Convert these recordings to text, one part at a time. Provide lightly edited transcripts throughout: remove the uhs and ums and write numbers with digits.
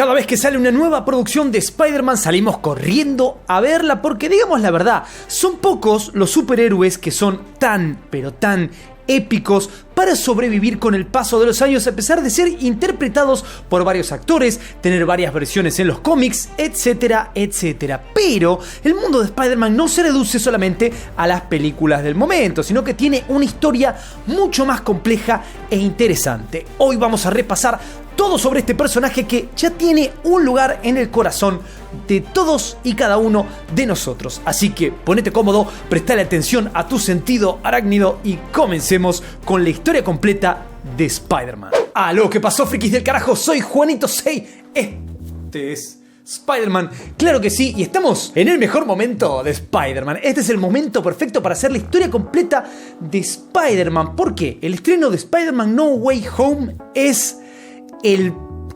Cada vez que sale una nueva producción de Spider-Man salimos corriendo a verla porque, digamos la verdad, son pocos los superhéroes que son tan, pero tan épicos para sobrevivir con el paso de los años a pesar de ser interpretados por varios actores, tener varias versiones en los cómics, etcétera, etcétera. Pero el mundo de Spider-Man no se reduce solamente a las películas del momento, sino que tiene una historia mucho más compleja e interesante. Hoy vamos a repasar todo sobre este personaje que ya tiene un lugar en el corazón de todos y cada uno de nosotros. Así que ponete cómodo, prestale atención a tu sentido arácnido y comencemos con la historia completa de Spider-Man. ¡Aló! ¿Qué pasó, frikis del carajo? Soy Juanito Sei. Este es Spider-Man, claro que sí, y estamos en el mejor momento de Spider-Man. Este es el momento perfecto para hacer la historia completa de Spider-Man. ¿Por qué? El estreno de Spider-Man No Way Home es el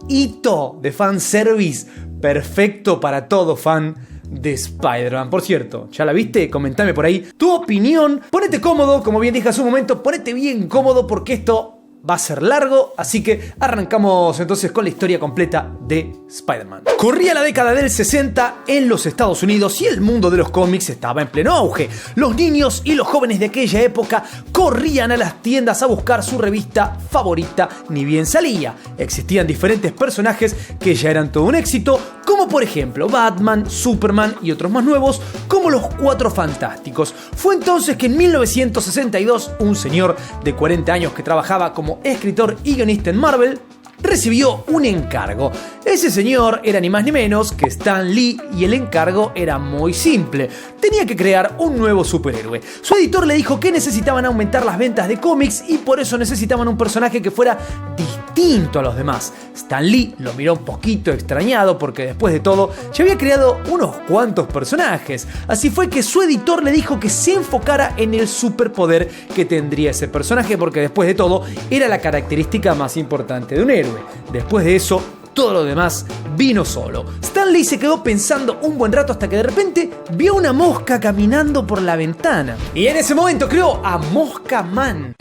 hito de fanservice perfecto para todo fan de Spider-Man. Por cierto, ¿ya la viste? Comentame por ahí tu opinión. Ponete cómodo, como bien dije hace un momento, ponete bien cómodo porque esto va a ser largo, así que arrancamos entonces con la historia completa de Spider-Man. Corría la década del 60 en los Estados Unidos y el mundo de los cómics estaba en pleno auge. Los niños y los jóvenes de aquella época corrían a las tiendas a buscar su revista favorita, ni bien salía. Existían diferentes personajes que ya eran todo un éxito, como por ejemplo Batman, Superman y otros más nuevos, como los Cuatro Fantásticos. Fue entonces que en 1962 un señor de 40 años que trabajaba como escritor y guionista en Marvel recibió un encargo. Ese señor era ni más ni menos que Stan Lee y el encargo era muy simple. Tenía que crear un nuevo superhéroe. Su editor le dijo que necesitaban aumentar las ventas de cómics y por eso necesitaban un personaje que fuera distinto a los demás. Stan Lee lo miró un poquito extrañado porque después de todo ya había creado unos cuantos personajes. Así fue que su editor le dijo que se enfocara en el superpoder que tendría ese personaje porque después de todo era la característica más importante de un héroe. Después de eso, todo lo demás vino solo. Stan Lee se quedó pensando un buen rato hasta que de repente vio una mosca caminando por la ventana. Y en ese momento creó a Mosca Man.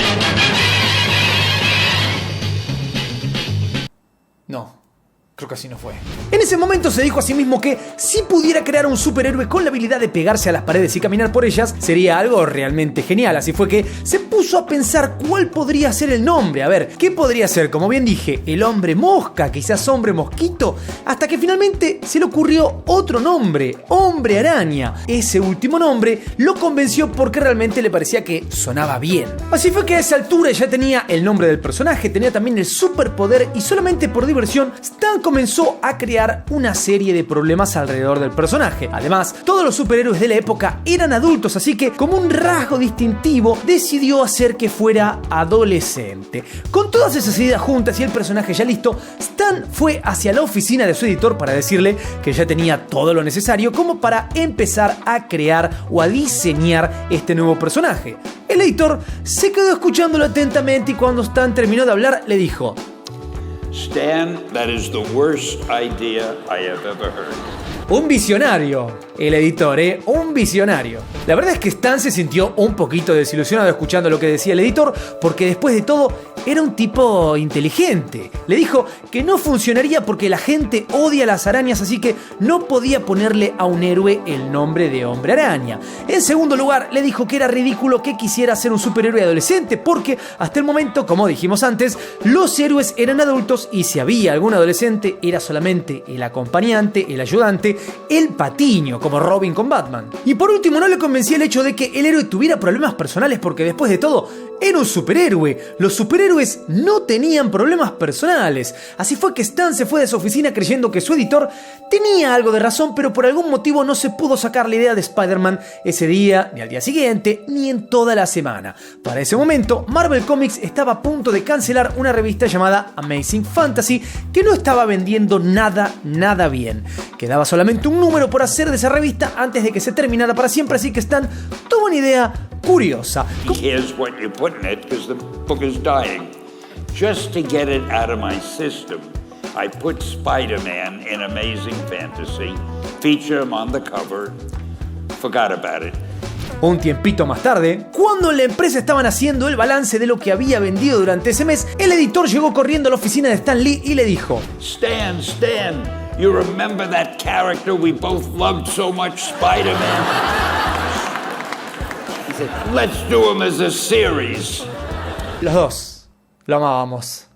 No, creo que así no fue. En ese momento se dijo a sí mismo que si pudiera crear un superhéroe con la habilidad de pegarse a las paredes y caminar por ellas, sería algo realmente genial. Así fue que se puso a pensar cuál podría ser el nombre. A ver, ¿qué podría ser? Como bien dije, el hombre mosca, quizás hombre mosquito, hasta que finalmente se le ocurrió otro nombre, hombre araña. Ese último nombre lo convenció porque realmente le parecía que sonaba bien. Así fue que a esa altura ya tenía el nombre del personaje, tenía también el superpoder y solamente por diversión Stan comenzó a crear una serie de problemas alrededor del personaje. Además, todos los superhéroes de la época eran adultos, así que como un rasgo distintivo decidió hacer que fuera adolescente. Con todas esas ideas juntas y el personaje ya listo, Stan fue hacia la oficina de su editor para decirle que ya tenía todo lo necesario como para empezar a crear o a diseñar este nuevo personaje. El editor se quedó escuchándolo atentamente y cuando Stan terminó de hablar le dijo: Stan, that is the worst idea I have ever heard. Un visionario, el editor, un visionario. La verdad es que Stan se sintió un poquito desilusionado escuchando lo que decía el editor, porque después de todo era un tipo inteligente. Le dijo que no funcionaría porque la gente odia las arañas, así que no podía ponerle a un héroe el nombre de Hombre Araña. En segundo lugar, le dijo que era ridículo que quisiera ser un superhéroe adolescente, porque hasta el momento, como dijimos antes, los héroes eran adultos y si había algún adolescente era solamente el acompañante, el ayudante, el patiño, como Robin con Batman. Y por último, no le convencía el hecho de que el héroe tuviera problemas personales porque después de todo era un superhéroe. Los superhéroes no tenían problemas personales. Así fue que Stan se fue de su oficina creyendo que su editor tenía algo de razón, pero por algún motivo no se pudo sacar la idea de Spider-Man ese día, ni al día siguiente, ni en toda la semana. Para ese momento, Marvel Comics estaba a punto de cancelar una revista llamada Amazing Fantasy que no estaba vendiendo nada bien. Quedaba solamente un número por hacer de esa revista antes de que se terminara para siempre, así que Stan tuvo una idea curiosa. Here's what you put in it because the book is dying. Just to get it out of my system, I put Spider-Man in Amazing Fantasy, feature him on the cover, forgot about it. Un tiempito más tarde, cuando en la empresa estaban haciendo el balance de lo que había vendido durante ese mes, el editor llegó corriendo a la oficina de Stan Lee y le dijo: Stan, you remember that character we both loved so much, Spider-Man? He said, let's do him as a series. Los dos lo amábamos.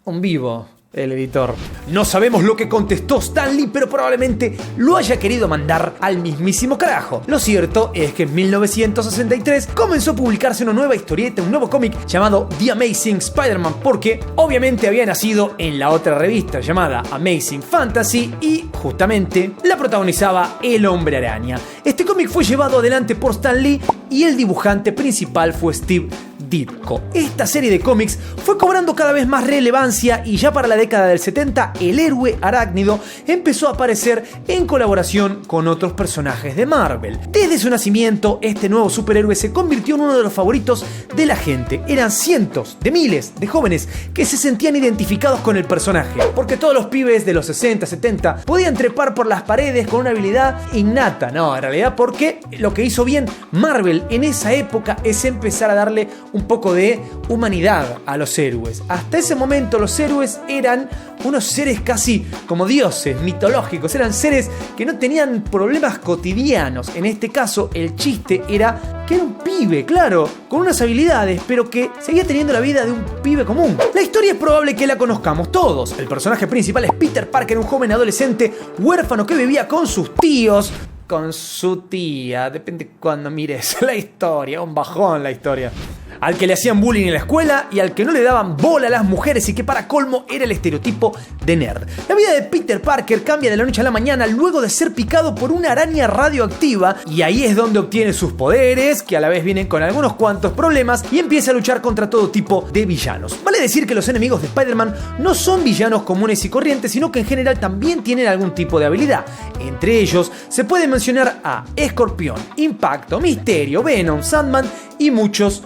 Un vivo, el editor. No sabemos lo que contestó Stan Lee, pero probablemente lo haya querido mandar al mismísimo carajo. Lo cierto es que en 1963 comenzó a publicarse una nueva historieta, un nuevo cómic llamado The Amazing Spider-Man, porque obviamente había nacido en la otra revista llamada Amazing Fantasy y justamente la protagonizaba el Hombre Araña. Este cómic fue llevado adelante por Stan Lee y el dibujante principal fue Steve Ditko. Esta serie de cómics fue cobrando cada vez más relevancia y ya para la década del 70 el héroe arácnido empezó a aparecer en colaboración con otros personajes de Marvel. Desde su nacimiento, este nuevo superhéroe se convirtió en uno de los favoritos de la gente. Eran cientos de miles de jóvenes que se sentían identificados con el personaje, porque todos los pibes de los 60, 70 podían trepar por las paredes con una habilidad innata. No, en realidad porque lo que hizo bien Marvel en esa época es empezar a darle un poco de humanidad a los héroes. Hasta ese momento los héroes eran unos seres casi como dioses mitológicos, eran seres que no tenían problemas cotidianos. En este caso el chiste era que era un pibe, claro, con unas habilidades, pero que seguía teniendo la vida de un pibe común. La historia es probable que la conozcamos todos. El personaje principal es Peter Parker, un joven adolescente huérfano que vivía con sus tíos, con su tía, depende cuando mires la historia, un bajón la historia, al que le hacían bullying en la escuela y al que no le daban bola a las mujeres y que para colmo era el estereotipo de nerd. La vida de Peter Parker cambia de la noche a la mañana luego de ser picado por una araña radioactiva y ahí es donde obtiene sus poderes, que a la vez vienen con algunos cuantos problemas, y empieza a luchar contra todo tipo de villanos. Vale decir que los enemigos de Spider-Man no son villanos comunes y corrientes, sino que en general también tienen algún tipo de habilidad. Entre ellos se puede mencionar a Escorpión, Impacto, Misterio, Venom, Sandman y muchos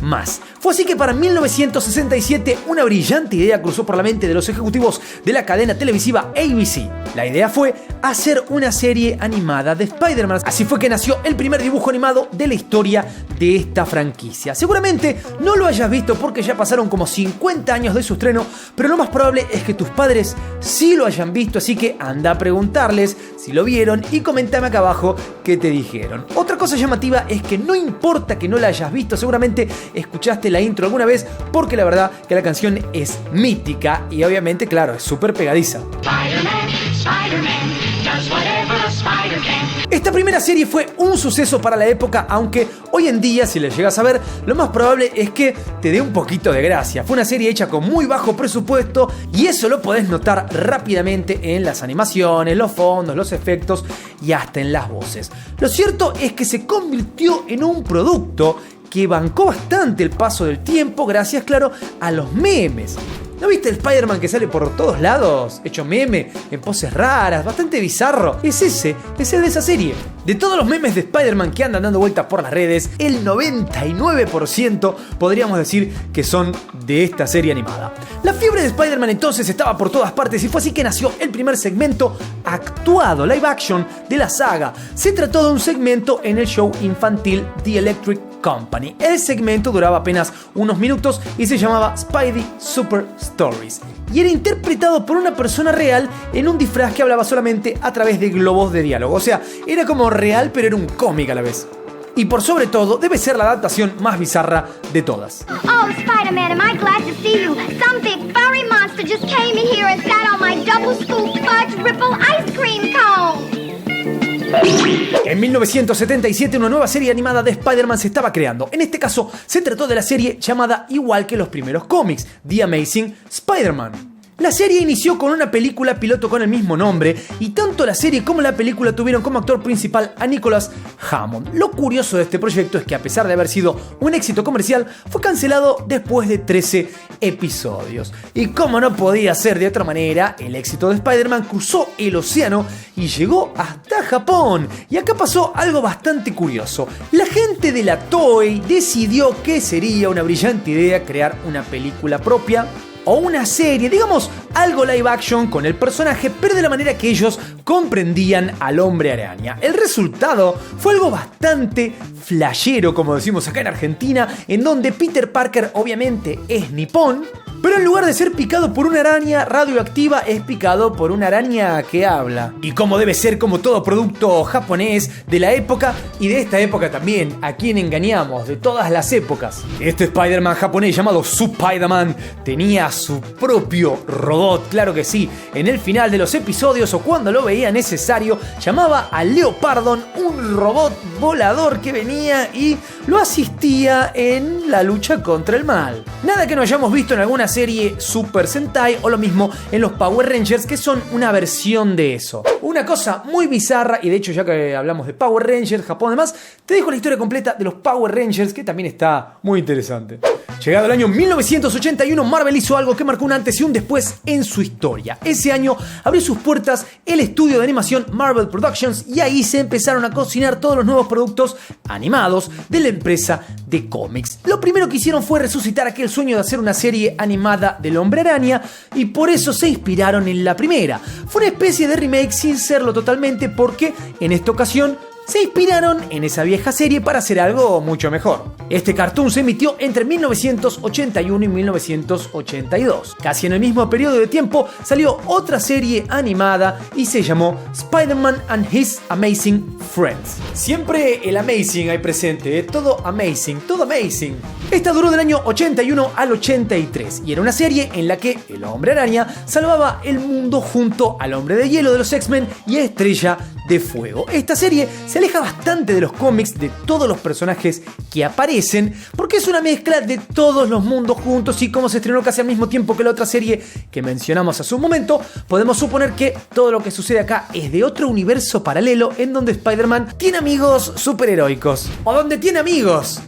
más. Fue así que para 1967 una brillante idea cruzó por la mente de los ejecutivos de la cadena televisiva ABC. La idea fue hacer una serie animada de Spider-Man. Así fue que nació el primer dibujo animado de la historia de esta franquicia. Seguramente no lo hayas visto porque ya pasaron como 50 años de su estreno, pero lo más probable es que tus padres sí lo hayan visto, así que anda a preguntarles si lo vieron y comentame acá abajo qué te dijeron. Otra cosa llamativa es que no importa que no la hayas visto, seguramente escuchaste la intro alguna vez, porque la verdad que la canción es mítica y obviamente, claro, es súper pegadiza. Esta primera serie fue un suceso para la época, aunque hoy en día, si la llegas a ver, lo más probable es que te dé un poquito de gracia. Fue una serie hecha con muy bajo presupuesto y eso lo podés notar rápidamente en las animaciones, los fondos, los efectos y hasta en las voces. Lo cierto es que se convirtió en un producto que bancó bastante el paso del tiempo gracias, claro, a los memes. ¿No viste el Spider-Man que sale por todos lados? Hecho meme, en poses raras, bastante bizarro. Es el de esa serie. De todos los memes de Spider-Man que andan dando vueltas por las redes, el 99% podríamos decir que son de esta serie animada. La fiebre de Spider-Man entonces estaba por todas partes y fue así que nació el primer segmento actuado, live action, de la saga. Se trató de un segmento en el show infantil The Electric Company. El segmento duraba apenas unos minutos y se llamaba Spidey Super Stories. Y era interpretado por una persona real en un disfraz que hablaba solamente a través de globos de diálogo. O sea, era como real, pero era un cómic a la vez. Y por sobre todo, debe ser la adaptación más bizarra de todas. Oh, Spider-Man, am I glad to see you. Some big furry monster just came in here and sat on my double scoop fudge ripple ice cream cone. En 1977 una nueva serie animada de Spider-Man se estaba creando. En este caso se trató de la serie llamada igual que los primeros cómics, The Amazing Spider-Man. La serie inició con una película piloto con el mismo nombre y tanto la serie como la película tuvieron como actor principal a Nicholas Hammond. Lo curioso de este proyecto es que a pesar de haber sido un éxito comercial, fue cancelado después de 13 episodios. Y como no podía ser de otra manera, el éxito de Spider-Man cruzó el océano y llegó hasta Japón. Y acá pasó algo bastante curioso. La gente de la Toei decidió que sería una brillante idea crear una película propia o una serie, digamos algo live action con el personaje, pero de la manera que ellos comprendían al Hombre Araña. El resultado fue algo bastante flashero, como decimos acá en Argentina, en donde Peter Parker obviamente es nipón, pero en lugar de ser picado por una araña radioactiva, es picado por una araña que habla. Y como debe ser, como todo producto japonés de la época, y de esta época también, ¿a quién engañamos? De todas las épocas. Este Spider-Man japonés llamado Spider-Man tenía su propio robot, claro que sí. En el final de los episodios o cuando lo veía necesario, llamaba a Leopardon, un robot volador que venía y lo asistía en la lucha contra el mal. Nada que no hayamos visto en alguna serie Super Sentai o lo mismo en los Power Rangers, que son una versión de eso. Una cosa muy bizarra, y de hecho ya que hablamos de Power Rangers, Japón además, te dejo la historia completa de los Power Rangers, que también está muy interesante. Llegado el año 1981, Marvel hizo algo que marcó un antes y un después en su historia. Ese año abrió sus puertas el estudio de animación Marvel Productions y ahí se empezaron a cocinar todos los nuevos productos animados de la empresa de cómics. Lo primero que hicieron fue resucitar aquel sueño de hacer una serie animada del Hombre Araña y por eso se inspiraron en la primera. Fue una especie de remake sin serlo totalmente, porque en esta ocasión se inspiraron en esa vieja serie para hacer algo mucho mejor. Este cartoon se emitió entre 1981 y 1982. Casi en el mismo periodo de tiempo salió otra serie animada y se llamó Spider-Man and His Amazing Friends. Siempre el amazing ahí presente, todo amazing, todo amazing. Esta duró del año 81 al 83 y era una serie en la que el Hombre Araña salvaba el mundo junto al Hombre de Hielo de los X-Men y a Estrella de Fuego. Esta serie se aleja bastante de los cómics, de todos los personajes que aparecen, porque es una mezcla de todos los mundos juntos, y como se estrenó casi al mismo tiempo que la otra serie que mencionamos hace un momento, podemos suponer que todo lo que sucede acá es de otro universo paralelo en donde Spider-Man tiene amigos superheroicos, o donde tiene amigos.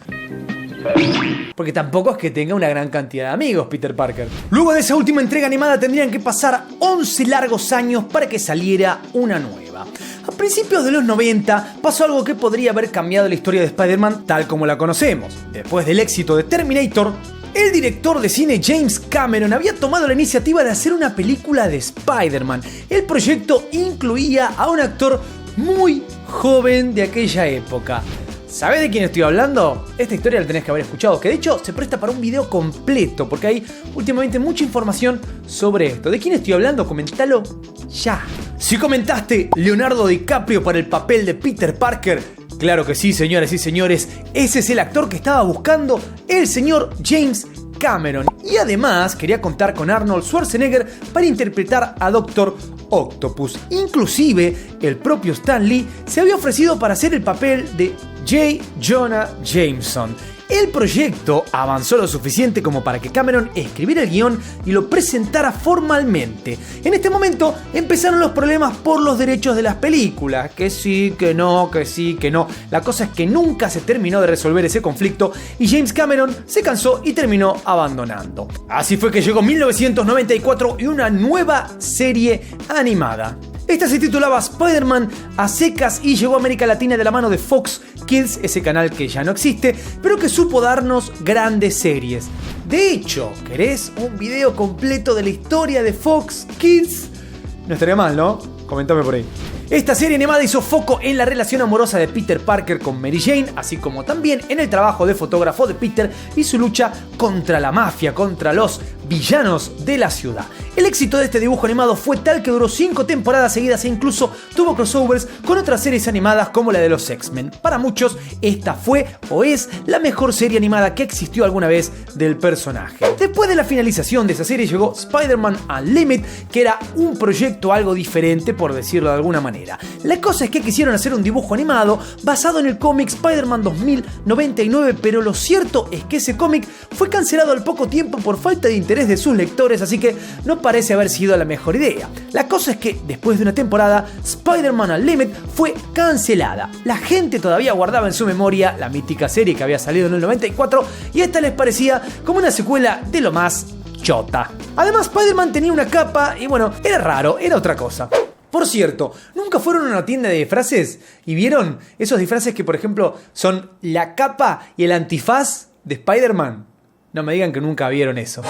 Porque tampoco es que tenga una gran cantidad de amigos Peter Parker. Luego de esa última entrega animada tendrían que pasar 11 largos años para que saliera una nueva. A principios de los 90 pasó algo que podría haber cambiado la historia de Spider-Man tal como la conocemos. Después del éxito de Terminator, el director de cine James Cameron había tomado la iniciativa de hacer una película de Spider-Man. El proyecto incluía a un actor muy joven de aquella época. ¿Sabés de quién estoy hablando? Esta historia la tenés que haber escuchado, que de hecho se presta para un video completo, porque hay últimamente mucha información sobre esto. ¿De quién estoy hablando? Comentalo ya. Si comentaste Leonardo DiCaprio para el papel de Peter Parker, claro que sí, señoras y señores, ese es el actor que estaba buscando el señor James Cameron. Y además quería contar con Arnold Schwarzenegger para interpretar a Doctor Octopus. Inclusive el propio Stan Lee se había ofrecido para hacer el papel de J. Jonah Jameson. El proyecto avanzó lo suficiente como para que Cameron escribiera el guión y lo presentara formalmente. En este momento empezaron los problemas por los derechos de las películas. Que sí, que no, que sí, que no. La cosa es que nunca se terminó de resolver ese conflicto y James Cameron se cansó y terminó abandonando. Así fue que llegó 1994 y una nueva serie animada. Esta se titulaba Spider-Man a secas y llegó a América Latina de la mano de Fox Kids, ese canal que ya no existe, pero que supo darnos grandes series. De hecho, ¿querés un video completo de la historia de Fox Kids? No estaría mal, ¿no? Comentame por ahí. Esta serie animada hizo foco en la relación amorosa de Peter Parker con Mary Jane, así como también en el trabajo de fotógrafo de Peter y su lucha contra la mafia, contra los villanos de la ciudad. El éxito de este dibujo animado fue tal que duró 5 temporadas seguidas e incluso tuvo crossovers con otras series animadas como la de los X-Men. Para muchos, esta fue o es la mejor serie animada que existió alguna vez del personaje. Después de la finalización de esa serie llegó Spider-Man Unlimited, que era un proyecto algo diferente, por decirlo de alguna manera. La cosa es que quisieron hacer un dibujo animado basado en el cómic Spider-Man 2099, pero lo cierto es que ese cómic fue cancelado al poco tiempo por falta de interés de sus lectores, así que no parece haber sido la mejor idea. La cosa es que después de una temporada, Spider-Man Unlimited fue cancelada. La gente todavía guardaba en su memoria la mítica serie que había salido en el 94 y esta les parecía como una secuela de lo más chota. Además, Spider-Man tenía una capa y bueno, era raro, era otra cosa. Por cierto, ¿nunca fueron a una tienda de disfraces y vieron esos disfraces que, por ejemplo, son la capa y el antifaz de Spider-Man? No me digan que nunca vieron eso.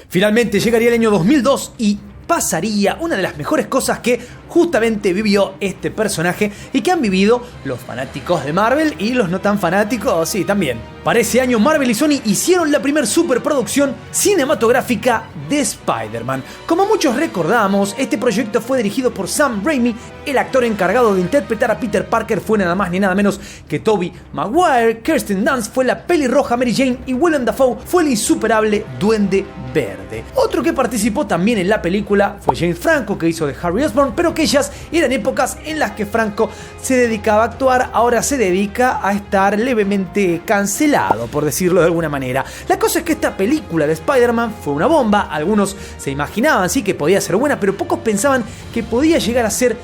Finalmente llegaría el año 2002 y pasaría una de las mejores cosas que justamente vivió este personaje y que han vivido los fanáticos de Marvel y los no tan fanáticos, sí, también. Para ese año Marvel y Sony hicieron la primera superproducción cinematográfica de Spider-Man. Como muchos recordamos, este proyecto fue dirigido por Sam Raimi. El actor encargado de interpretar a Peter Parker fue nada más ni nada menos que Tobey Maguire. Kirsten Dunst fue la pelirroja Mary Jane y Willem Dafoe fue el insuperable Duende Verde. Otro que participó también en la película fue James Franco, que hizo de Harry Osborn, pero aquellas eran épocas en las que Franco se dedicaba a actuar, ahora se dedica a estar levemente cancelado, por decirlo de alguna manera. La cosa es que esta película de Spider-Man fue una bomba. Algunos se imaginaban sí que podía ser buena, pero pocos pensaban que podía llegar a ser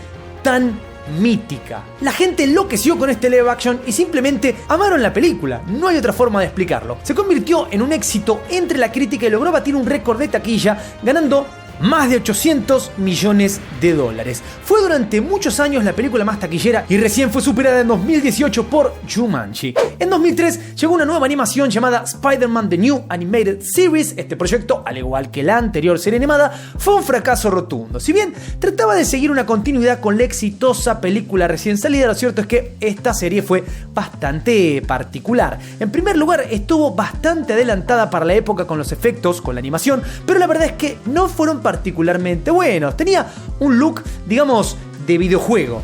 tan mítica. La gente enloqueció con este live action y simplemente amaron la película. No hay otra forma de explicarlo. Se convirtió en un éxito entre la crítica y logró batir un récord de taquilla, ganando más de 800 millones de dólares. Fue durante muchos años la película más taquillera y recién fue superada en 2018 por Jumanji. En 2003 llegó una nueva animación llamada Spider-Man The New Animated Series. Este proyecto, al igual que la anterior serie animada, fue un fracaso rotundo. Si bien trataba de seguir una continuidad con la exitosa película recién salida, lo cierto es que esta serie fue bastante particular. En primer lugar, estuvo bastante adelantada para la época con los efectos, con la animación, pero la verdad es que no fueron particularmente buenos. Tenía un look, digamos, de videojuego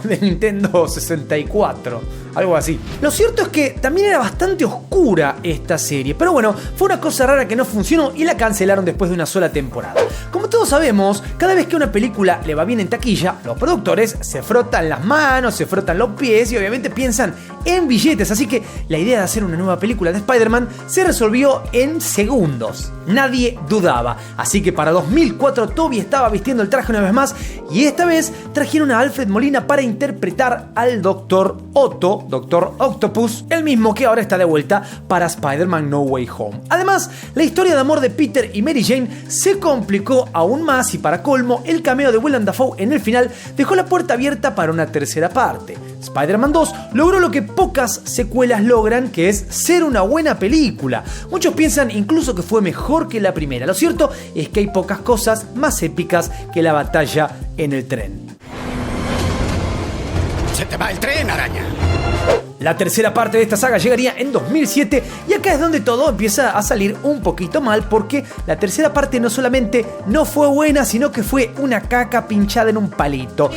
de Nintendo 64, algo así. Lo cierto es que también era bastante oscura esta serie, pero bueno, fue una cosa rara que no funcionó y la cancelaron después de una sola temporada. Como todos sabemos, cada vez que a una película le va bien en taquilla, los productores se frotan las manos, se frotan los pies y obviamente piensan en billetes, así que la idea de hacer una nueva película de Spider-Man se resolvió en segundos. Nadie dudaba, así que para 2004 Tobey estaba vistiendo el traje una vez más y esta vez trajeron a Alfred Molina para interpretar al Dr. Otto, Dr. Octopus, el mismo que ahora está de vuelta para Spider-Man No Way Home. Además, la historia de amor de Peter y Mary Jane se complicó aún más y para colmo, el cameo de Willem Dafoe en el final dejó la puerta abierta para una tercera parte. Spider-Man 2 logró lo que pocas secuelas logran, que es ser una buena película. Muchos piensan incluso que fue mejor que la primera. Lo cierto es que hay pocas cosas más épicas que la batalla en el tren. ¡Se te va el tren, araña! La tercera parte de esta saga llegaría en 2007 y acá es donde todo empieza a salir un poquito mal, porque la tercera parte no solamente no fue buena, sino que fue una caca pinchada en un palito.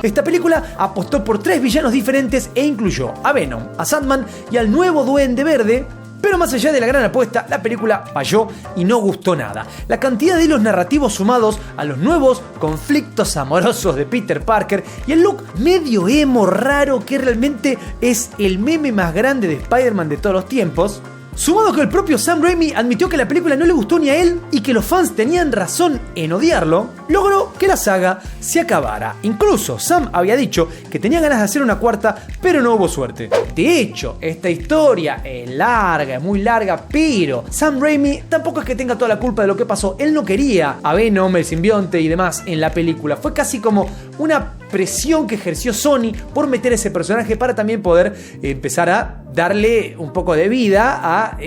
Esta película apostó por 3 villanos diferentes e incluyó a Venom, a Sandman y al nuevo Duende Verde. Pero más allá de la gran apuesta, la película falló y no gustó nada. La cantidad de hilos narrativos sumados a los nuevos conflictos amorosos de Peter Parker y el look medio emo raro que realmente es el meme más grande de Spider-Man de todos los tiempos, sumado que el propio Sam Raimi admitió que la película no le gustó ni a él y que los fans tenían razón en odiarlo, logró que la saga se acabara. Incluso Sam había dicho que tenía ganas de hacer una cuarta, pero no hubo suerte. De hecho, esta historia es larga, es muy larga, pero Sam Raimi tampoco es que tenga toda la culpa de lo que pasó. Él no quería a Venom, el simbionte y demás en la película. Fue casi como una presión que ejerció Sony por meter ese personaje para también poder empezar a darle un poco de vida a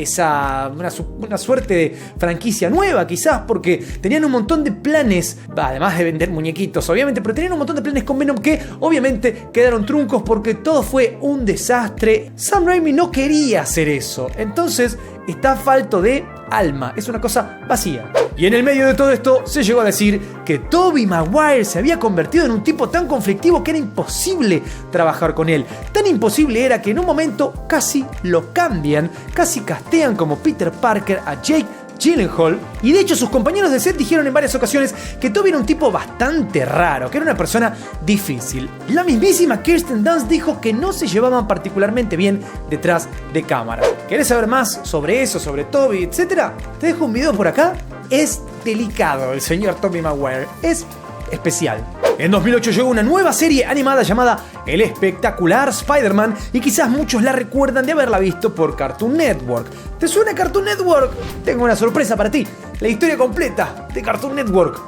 una suerte de franquicia nueva quizás, porque tenían un montón de planes, además de vender muñequitos obviamente, pero tenían un montón de planes con Venom que obviamente quedaron truncos porque todo fue un desastre. Sam Raimi no quería hacer eso, entonces está falto de alma, es una cosa vacía. Y en el medio de todo esto se llegó a decir que Tobey Maguire se había convertido en un tipo tan conflictivo que era imposible trabajar con él. Tan imposible era que en un momento casi lo cambian, casi castean como Peter Parker a Jake Gyllenhaal, y de hecho sus compañeros de set dijeron en varias ocasiones que Tobey era un tipo bastante raro, que era una persona difícil. La mismísima Kirsten Dunst dijo que no se llevaban particularmente bien detrás de cámara. ¿Querés saber más sobre eso, sobre Tobey, etcétera? Te dejo un video por acá. Es delicado el señor Tobey Maguire, es especial. En 2008 llegó una nueva serie animada llamada El Espectacular Spider-Man y quizás muchos la recuerdan de haberla visto por Cartoon Network. ¿Te suena Cartoon Network? Tengo una sorpresa para ti, la historia completa de Cartoon Network.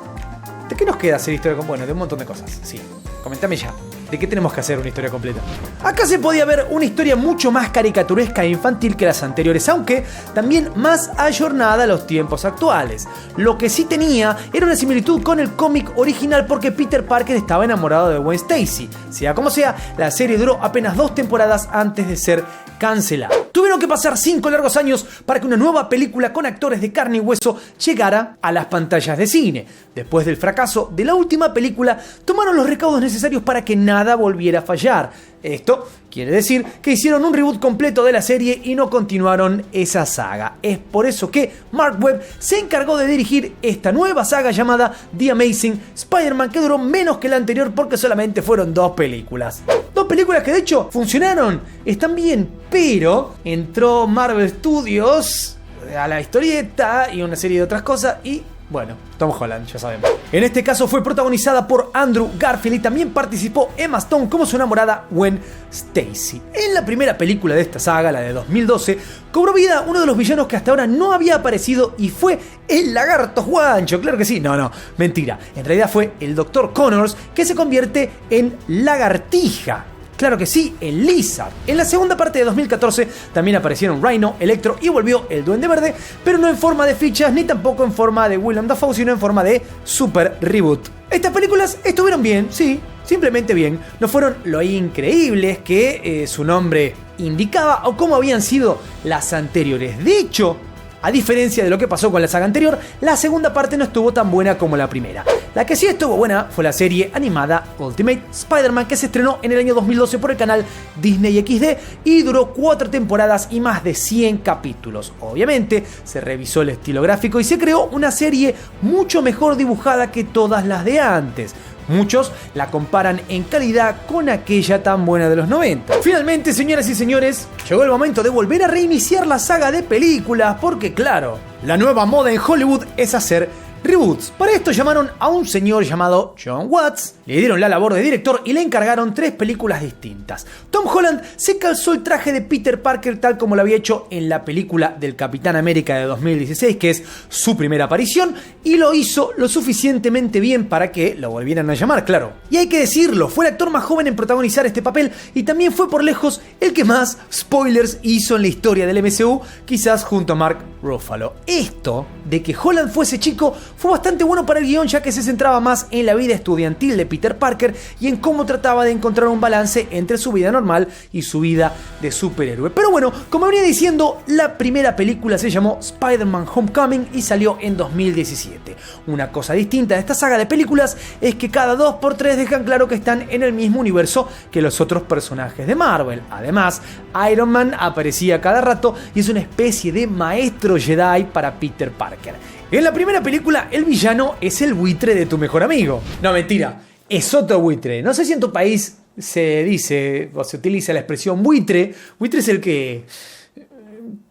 ¿De qué nos queda hacer historia con? Bueno, de un montón de cosas, sí. Comentame ya. ¿de qué tenemos que hacer una historia completa? Acá se podía ver una historia mucho más caricaturesca e infantil que las anteriores, aunque también más ayornada a los tiempos actuales. Lo que sí tenía era una similitud con el cómic original porque Peter Parker estaba enamorado de Gwen Stacy. Sea como sea, la serie duró apenas 2 temporadas antes de ser cancelada. Tuvieron que pasar 5 largos años para que una nueva película con actores de carne y hueso llegara a las pantallas de cine. Después del fracaso de la última película, tomaron los recaudos necesarios para que nada volviera a fallar. Esto quiere decir que hicieron un reboot completo de la serie y no continuaron esa saga. Es por eso que Mark Webb se encargó de dirigir esta nueva saga llamada The Amazing Spider-Man, que duró menos que la anterior porque solamente fueron 2 películas. 2 películas que de hecho funcionaron, están bien, pero entró Marvel Studios a la historieta y una serie de otras cosas y... bueno, Tom Holland, ya sabemos. En este caso fue protagonizada por Andrew Garfield y también participó Emma Stone como su enamorada Gwen Stacy. En la primera película de esta saga, la de 2012, cobró vida uno de los villanos que hasta ahora no había aparecido y fue el Lagarto Juancho. Claro que sí, no, mentira. En realidad fue el Dr. Connors que se convierte en Lagartija. Claro que sí, el Lizard. En la segunda parte de 2014 también aparecieron Rhino, Electro y volvió el Duende Verde, pero no en forma de fichas ni tampoco en forma de Willem Dafoe, sino en forma de super reboot. Estas películas estuvieron bien, sí, simplemente bien. No fueron lo increíbles que su nombre indicaba o como habían sido las anteriores. De hecho, a diferencia de lo que pasó con la saga anterior, la segunda parte no estuvo tan buena como la primera. La que sí estuvo buena fue la serie animada Ultimate Spider-Man, que se estrenó en el año 2012 por el canal Disney XD y duró 4 temporadas y más de 100 capítulos. Obviamente, se revisó el estilo gráfico y se creó una serie mucho mejor dibujada que todas las de antes. Muchos la comparan en calidad con aquella tan buena de los 90. Finalmente, señoras y señores, llegó el momento de volver a reiniciar la saga de películas, porque claro, la nueva moda en Hollywood es hacer reboots. Para esto llamaron a un señor llamado John Watts, le dieron la labor de director y le encargaron 3 películas distintas. Tom Holland se calzó el traje de Peter Parker tal como lo había hecho en la película del Capitán América de 2016, que es su primera aparición, y lo hizo lo suficientemente bien para que lo volvieran a llamar, claro. Y hay que decirlo, fue el actor más joven en protagonizar este papel y también fue por lejos el que más spoilers hizo en la historia del MCU, quizás junto a Mark Ruffalo. Esto de que Holland fuese chico fue bastante bueno para el guión, ya que se centraba más en la vida estudiantil de Peter Parker y en cómo trataba de encontrar un balance entre su vida normal y su vida de superhéroe. Pero bueno, como venía diciendo, la primera película se llamó Spider-Man Homecoming y salió en 2017. Una cosa distinta de esta saga de películas es que cada 2x3 dejan claro que están en el mismo universo que los otros personajes de Marvel. Además, Iron Man aparecía cada rato y es una especie de maestro Jedi para Peter Parker. En la primera película, el villano es el buitre de tu mejor amigo. No, mentira, es otro buitre. No sé si en tu país se dice o se utiliza la expresión buitre. Buitre es el que...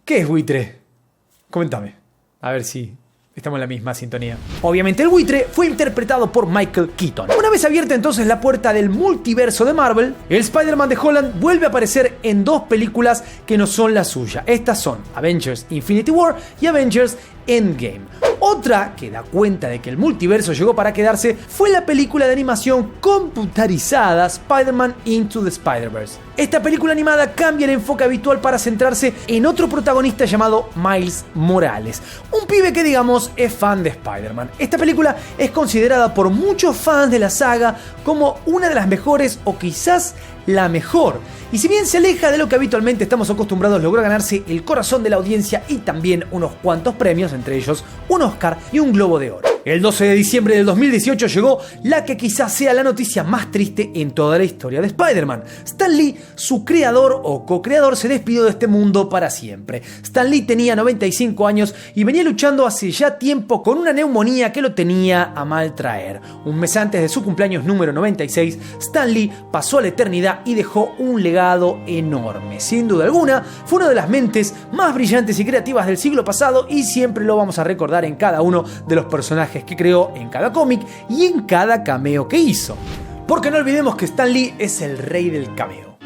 ¿Qué es buitre? Coméntame, a ver si estamos en la misma sintonía. Obviamente el buitre fue interpretado por Michael Keaton. Una vez abierta entonces la puerta del multiverso de Marvel, el Spider-Man de Holland vuelve a aparecer en 2 películas que no son la suya. Estas son Avengers Infinity War y Avengers Endgame. Otra que da cuenta de que el multiverso llegó para quedarse fue la película de animación computarizada Spider-Man Into the Spider-Verse. Esta película animada cambia el enfoque habitual para centrarse en otro protagonista llamado Miles Morales, un pibe que digamos es fan de Spider-Man. Esta película es considerada por muchos fans de la saga como una de las mejores o quizás la mejor. Y si bien se aleja de lo que habitualmente estamos acostumbrados, logró ganarse el corazón de la audiencia y también unos cuantos premios, entre ellos un Oscar y un Globo de Oro. El 12 de diciembre del 2018 llegó la que quizás sea la noticia más triste en toda la historia de Spider-Man. Stan Lee, su creador o co-creador, se despidió de este mundo para siempre. Stan Lee tenía 95 años y venía luchando hace ya tiempo con una neumonía que lo tenía a mal traer. Un mes antes de su cumpleaños número 96, Stan Lee pasó a la eternidad y dejó un legado enorme. Sin duda alguna, fue una de las mentes más brillantes y creativas del siglo pasado y siempre lo vamos a recordar en cada uno de los personajes que creó, en cada cómic y en cada cameo que hizo. Porque no olvidemos que Stan Lee es el rey del cameo.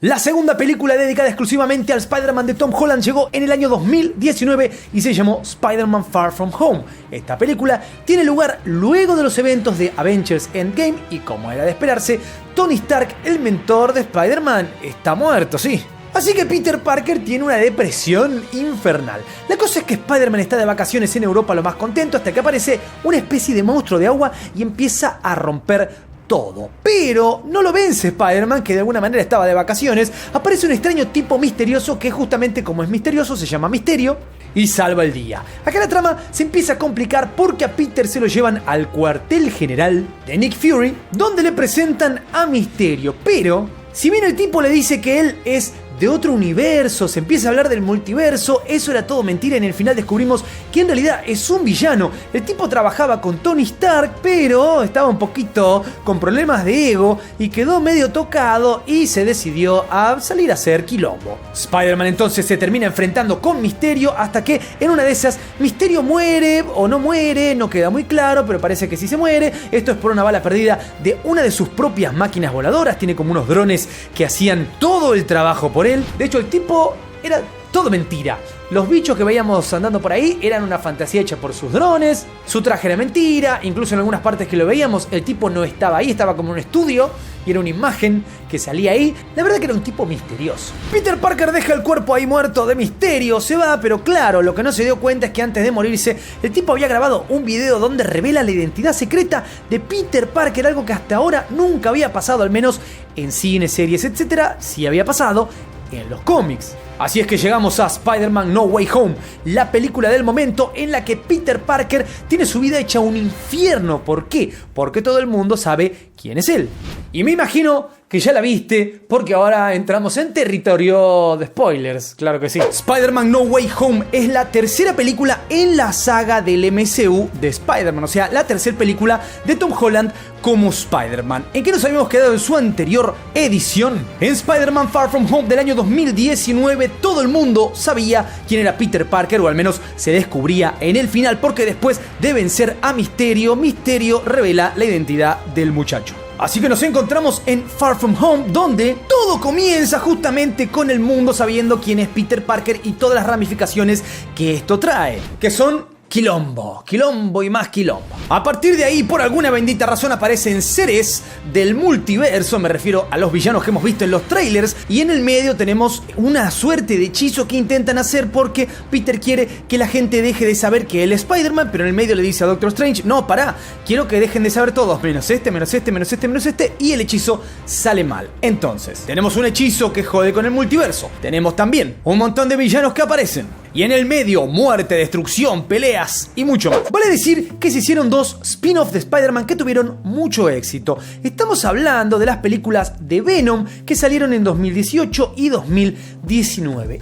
La segunda película dedicada exclusivamente al Spider-Man de Tom Holland llegó en el año 2019 y se llamó Spider-Man Far From Home. Esta película tiene lugar luego de los eventos de Avengers Endgame y, como era de esperarse, Tony Stark, el mentor de Spider-Man, está muerto, sí. Así que Peter Parker tiene una depresión infernal. La cosa es que Spider-Man está de vacaciones en Europa lo más contento hasta que aparece una especie de monstruo de agua y empieza a romper todo. Pero no lo vence Spider-Man, que de alguna manera estaba de vacaciones. Aparece un extraño tipo misterioso que, justamente como es misterioso, se llama Misterio y salva el día. Acá la trama se empieza a complicar porque a Peter se lo llevan al cuartel general de Nick Fury, donde le presentan a Misterio. Pero si bien el tipo le dice que él es de otro universo, se empieza a hablar del multiverso, eso era todo mentira. En el final descubrimos que en realidad es un villano. El tipo trabajaba con Tony Stark, pero estaba un poquito con problemas de ego y quedó medio tocado y se decidió a salir a hacer quilombo. Spider-Man entonces se termina enfrentando con Misterio hasta que en una de esas Misterio muere o no muere, no queda muy claro, pero parece que sí se muere. Esto es por una bala perdida de una de sus propias máquinas voladoras. Tiene como unos drones que hacían todo el trabajo por él. De hecho, el tipo era todo mentira. Los bichos que veíamos andando por ahí eran una fantasía hecha por sus drones. Su traje era mentira. Incluso en algunas partes que lo veíamos, el tipo no estaba ahí, estaba como en un estudio y era una imagen que salía ahí. La verdad que era un tipo misterioso. Peter Parker deja el cuerpo ahí muerto de Misterio, se va, pero claro, lo que no se dio cuenta es que antes de morirse, el tipo había grabado un video donde revela la identidad secreta de Peter Parker, algo que hasta ahora nunca había pasado, al menos en cines, series, etc. Sí había pasado en los cómics. Así es que llegamos a Spider-Man No Way Home, la película del momento en la que Peter Parker tiene su vida hecha un infierno. ¿Por qué? Porque todo el mundo sabe quién es él. Y me imagino que ya la viste, porque ahora entramos en territorio de spoilers, claro que sí. Spider-Man No Way Home es la tercera película en la saga del MCU de Spider-Man, o sea, la tercera película de Tom Holland como Spider-Man. ¿En qué nos habíamos quedado en su anterior edición? En Spider-Man Far From Home del año 2019, todo el mundo sabía quién era Peter Parker, o al menos se descubría en el final, porque después de vencer a Misterio, Misterio revela la identidad del muchacho. Así que nos encontramos en Far From Home, donde todo comienza justamente con el mundo sabiendo quién es Peter Parker y todas las ramificaciones que esto trae, que son quilombo, quilombo y más quilombo. A partir de ahí, por alguna bendita razón, aparecen seres del multiverso, me refiero a los villanos que hemos visto en los trailers, y en el medio tenemos una suerte de hechizo que intentan hacer porque Peter quiere que la gente deje de saber que él es Spider-Man, pero en el medio le dice a Doctor Strange: no, pará, quiero que dejen de saber todos, menos este, menos este, menos este, menos este, y el hechizo sale mal. Entonces, tenemos un hechizo que jode con el multiverso, tenemos también un montón de villanos que aparecen, y en el medio, muerte, destrucción, peleas y mucho más. Vale decir que se hicieron dos spin-offs de Spider-Man que tuvieron mucho éxito. Estamos hablando de las películas de Venom que salieron en 2018 y 2019.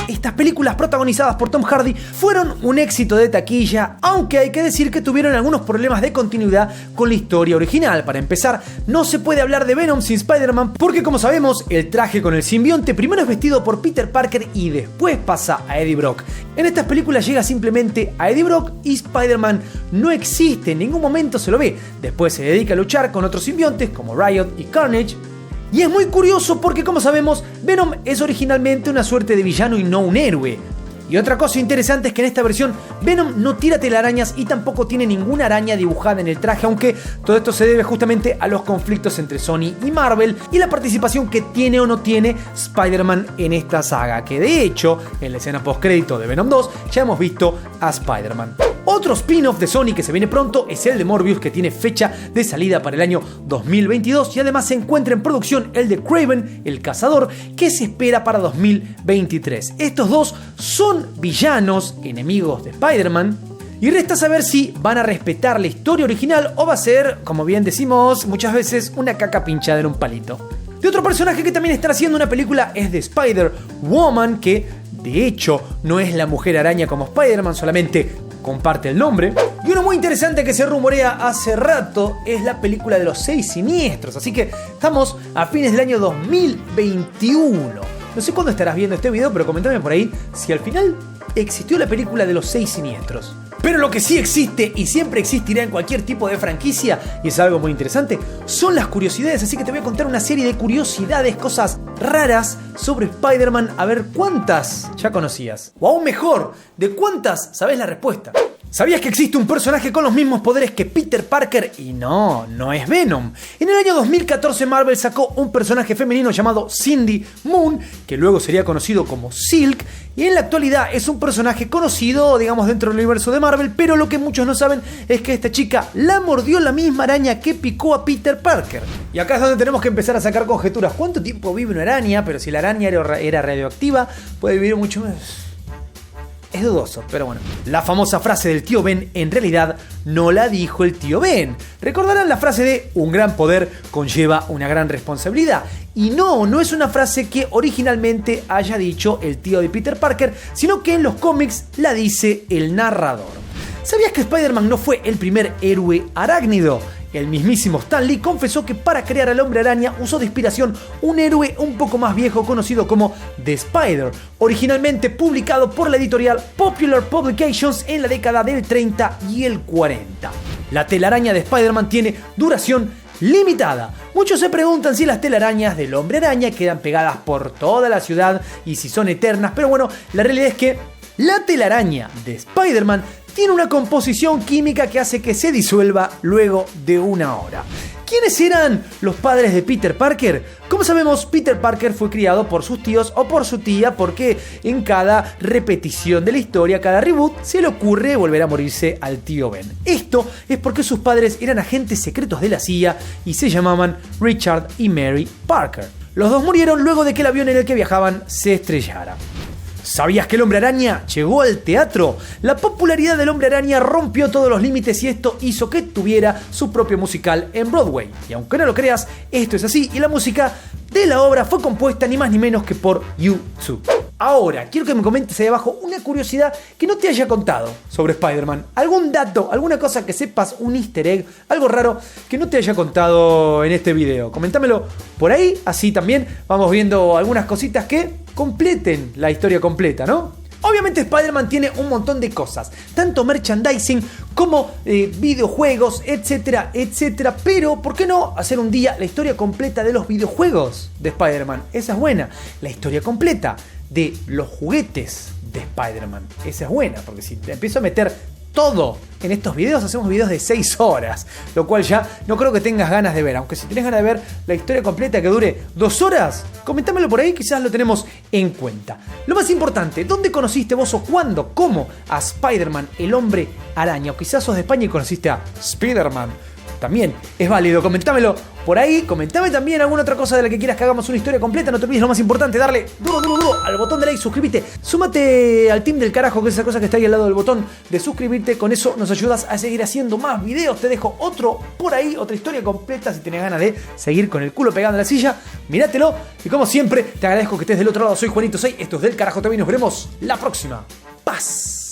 Estas películas protagonizadas por Tom Hardy fueron un éxito de taquilla, aunque hay que decir que tuvieron algunos problemas de continuidad con la historia original. Para empezar, no se puede hablar de Venom sin Spider-Man porque, como sabemos, el traje con el simbionte primero es vestido por Peter Parker y después pasa a Eddie Brock. En estas películas llega simplemente a Eddie Brock y Spider-Man no existe, en ningún momento se lo ve. Después se dedica a luchar con otros simbiontes como Riot y Carnage. Y es muy curioso porque, como sabemos, Venom es originalmente una suerte de villano y no un héroe. Y otra cosa interesante es que en esta versión Venom no tira telarañas y tampoco tiene ninguna araña dibujada en el traje, aunque todo esto se debe justamente a los conflictos entre Sony y Marvel y la participación que tiene o no tiene Spider-Man en esta saga, que de hecho en la escena postcrédito de Venom 2 ya hemos visto a Spider-Man. Otro spin-off de Sony que se viene pronto es el de Morbius, que tiene fecha de salida para el año 2022 y además se encuentra en producción el de Kraven el Cazador, que se espera para 2023. Estos dos son villanos, enemigos de Spider-Man, y resta saber si van a respetar la historia original o va a ser, como bien decimos muchas veces, una caca pinchada en un palito. De otro personaje que también está haciendo una película es de Spider-Woman, que de hecho no es la Mujer Araña como Spider-Man, solamente comparte el nombre. Y uno muy interesante que se rumorea hace rato es la película de los 6 Siniestros, así que estamos a fines del año 2021. No sé cuándo estarás viendo este video, pero comentame por ahí si al final existió la película de los 6 Siniestros. Pero lo que sí existe y siempre existirá en cualquier tipo de franquicia, y es algo muy interesante, son las curiosidades. Así que te voy a contar una serie de curiosidades, cosas raras sobre Spider-Man, a ver cuántas ya conocías. O aún mejor, de cuántas sabes la respuesta. ¿Sabías que existe un personaje con los mismos poderes que Peter Parker? Y no es Venom. En el año 2014 Marvel sacó un personaje femenino llamado Cindy Moon, que luego sería conocido como Silk, y en la actualidad es un personaje conocido, digamos, dentro del universo de Marvel, pero lo que muchos no saben es que esta chica la mordió la misma araña que picó a Peter Parker. Y acá es donde tenemos que empezar a sacar conjeturas. ¿Cuánto tiempo vive una araña? Pero si la araña era radioactiva, puede vivir mucho más. Es dudoso, pero bueno. La famosa frase del tío Ben en realidad no la dijo el tío Ben. Recordarán la frase de un gran poder conlleva una gran responsabilidad. Y no es una frase que originalmente haya dicho el tío de Peter Parker, sino que en los cómics la dice el narrador. ¿Sabías que Spider-Man no fue el primer héroe arácnido? El mismísimo Stan Lee confesó que para crear al Hombre Araña usó de inspiración un héroe un poco más viejo conocido como The Spider, originalmente publicado por la editorial Popular Publications en la década del 30 y el 40. La telaraña de Spider-Man tiene duración limitada. Muchos se preguntan si las telarañas del Hombre Araña quedan pegadas por toda la ciudad y si son eternas, pero bueno, la realidad es que la telaraña de Spider-Man tiene una composición química que hace que se disuelva luego de una hora. ¿Quiénes eran los padres de Peter Parker? Como sabemos, Peter Parker fue criado por sus tíos o por su tía porque en cada repetición de la historia, cada reboot, se le ocurre volver a morirse al tío Ben. Esto es porque sus padres eran agentes secretos de la CIA y se llamaban Richard y Mary Parker. Los dos murieron luego de que el avión en el que viajaban se estrellara. ¿Sabías que el Hombre Araña llegó al teatro? La popularidad del Hombre Araña rompió todos los límites y esto hizo que tuviera su propio musical en Broadway. Y aunque no lo creas, esto es así y la música de la obra fue compuesta ni más ni menos que por U2. Ahora, quiero que me comentes ahí abajo una curiosidad que no te haya contado sobre Spider-Man. Algún dato, alguna cosa que sepas, un easter egg, algo raro que no te haya contado en este video. Coméntamelo por ahí, así también vamos viendo algunas cositas que completen la historia completa, ¿no? Obviamente Spider-Man tiene un montón de cosas, tanto merchandising como videojuegos, etcétera, etcétera. Pero, ¿por qué no hacer un día la historia completa de los videojuegos de Spider-Man? Esa es buena. La historia completa de los juguetes de Spider-Man. Esa es buena, porque si te empiezo a meter todo en estos videos, hacemos videos de 6 horas, lo cual ya no creo que tengas ganas de ver. Aunque si tenés ganas de ver la historia completa que dure 2 horas, comentámelo por ahí, quizás lo tenemos en cuenta. Lo más importante, ¿dónde conociste vos o cuándo, cómo a Spider-Man, el Hombre Araña? O quizás sos de España y conociste a Spider-Man. También es válido, comentámelo por ahí, comentame también alguna otra cosa de la que quieras que hagamos una historia completa. No te olvides lo más importante, darle duro al botón de like, suscríbete, súmate al team del carajo, que es esa cosa que está ahí al lado del botón de suscribirte. Con eso nos ayudas a seguir haciendo más videos. Te dejo otro por ahí, otra historia completa. Si tenés ganas de seguir con el culo pegando a la silla, míratelo. Y como siempre, te agradezco que estés del otro lado. Soy Juanito 6, esto es Del Carajo TV y nos veremos la próxima. Paz.